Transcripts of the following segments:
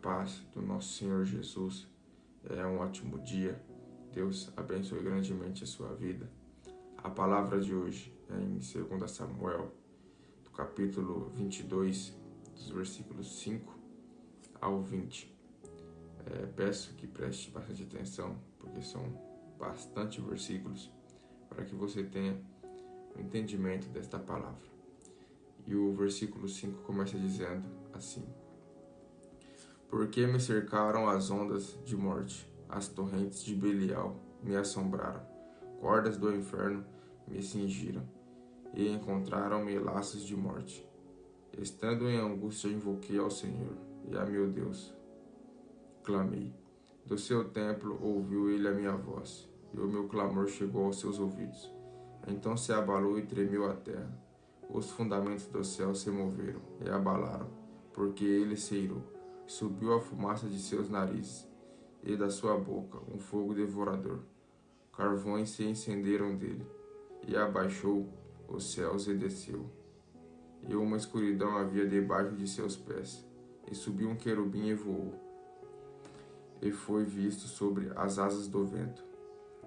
paz do nosso Senhor Jesus. É um ótimo dia. Deus abençoe grandemente a sua vida. A palavra de hoje é em 2 Samuel, do capítulo 22, dos versículos 5 ao 20. Peço que preste bastante atenção, porque são bastante versículos, para que você tenha o entendimento desta palavra. E o versículo 5 começa dizendo assim: Porque me cercaram as ondas de morte, as torrentes de Belial me assombraram, cordas do inferno me cingiram, e encontraram-me laços de morte. Estando em angústia, invoquei ao Senhor, e a meu Deus clamei. Do seu templo ouviu ele a minha voz, e o meu clamor chegou aos seus ouvidos. Então se abalou e tremeu a terra. Os fundamentos do céu se moveram e abalaram, porque ele se irou. Subiu a fumaça de seus narizes, e da sua boca um fogo devorador. Carvões se encenderam dele, e abaixou os céus e desceu. E uma escuridão havia debaixo de seus pés, e subiu um querubim e voou, e foi visto sobre as asas do vento,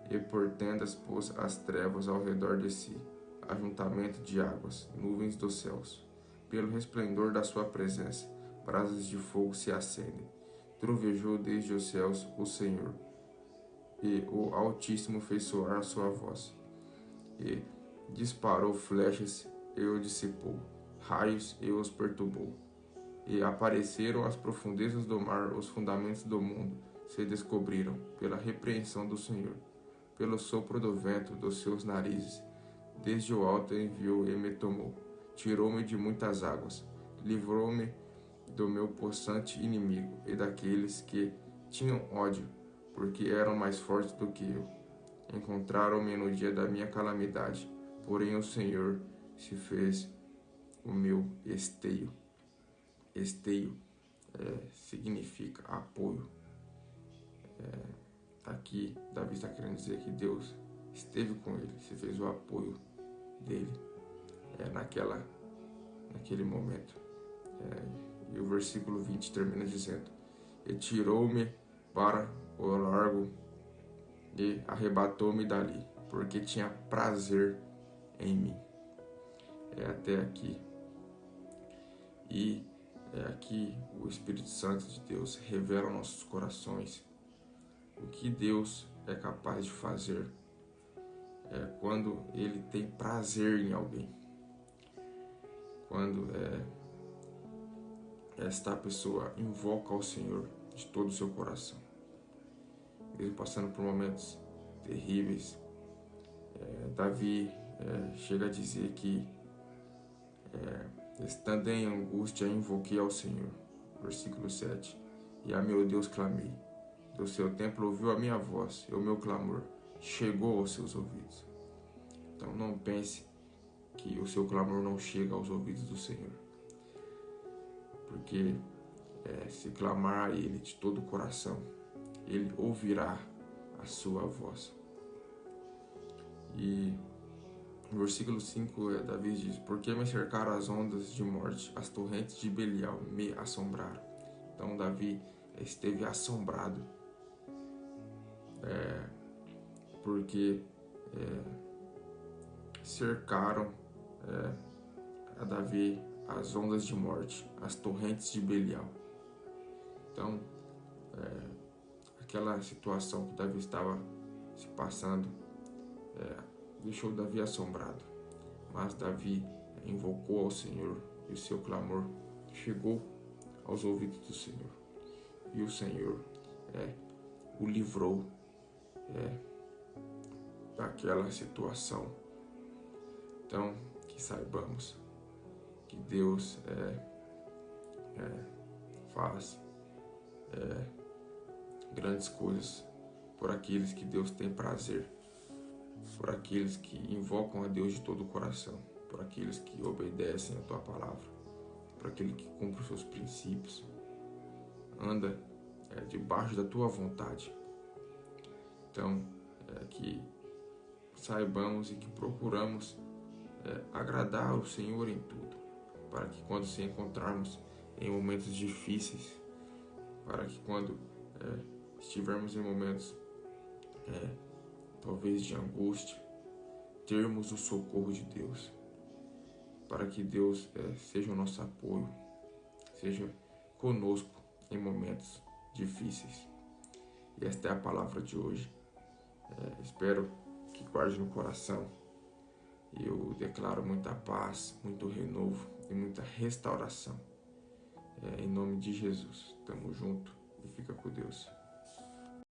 e por tendas pôs as trevas ao redor de si, ajuntamento de águas, nuvens dos céus. Pelo resplendor da sua presença, brasas de fogo se acendem. Trovejou desde os céus o Senhor, e o Altíssimo fez soar a sua voz, e disparou flechas e o dissipou, raios e os perturbou. E apareceram as profundezas do mar, os fundamentos do mundo se descobriram pela repreensão do Senhor, pelo sopro do vento dos seus narizes. Desde o alto enviou e me tomou, tirou-me de muitas águas, livrou-me do meu possante inimigo e daqueles que tinham ódio, porque eram mais fortes do que eu. Encontraram-me no dia da minha calamidade, porém o Senhor se fez o meu esteio. Esteio significa apoio. Aqui Davi está querendo dizer que Deus esteve com ele, se fez o apoio dele naquele momento. E o versículo 20 termina dizendo: E tirou-me para o largo e arrebatou-me dali, porque tinha prazer em mim. Até aqui. E aqui o Espírito Santo de Deus revela aos nossos corações o que Deus é capaz de fazer quando Ele tem prazer em alguém. Quando esta pessoa invoca ao Senhor de todo o seu coração. Mesmo passando por momentos terríveis, Davi chega a dizer que estando em angústia, invoquei ao Senhor. Versículo 7. E a meu Deus clamei. Do seu templo ouviu a minha voz, e o meu clamor chegou aos seus ouvidos. Então não pense que o seu clamor não chega aos ouvidos do Senhor. Porque se clamar a Ele de todo o coração, Ele ouvirá a sua voz. E no versículo 5, Davi diz: Porque me cercaram as ondas de morte, as torrentes de Belial me assombraram. Então Davi esteve assombrado, porque cercaram a Davi as ondas de morte, as torrentes de Belial. Então, aquela situação que Davi estava se passando deixou Davi assombrado, mas Davi invocou ao Senhor e o seu clamor chegou aos ouvidos do Senhor, e o Senhor o livrou daquela situação. Então, que saibamos que Deus faz grandes coisas por aqueles que Deus tem prazer, por aqueles que invocam a Deus de todo o coração, por aqueles que obedecem a tua palavra, por aquele que cumpre os seus princípios, anda debaixo da tua vontade. Então, que saibamos e que procuramos agradar o Senhor em tudo, para que quando se encontrarmos em momentos difíceis, para que quando estivermos em momentos talvez de angústia, termos o socorro de Deus, para que Deus seja o nosso apoio, seja conosco em momentos difíceis. E esta é a palavra de hoje. Espero que guarde no coração. E eu declaro muita paz, muito renovo e muita restauração. Em nome de Jesus. Tamo junto e fica com Deus.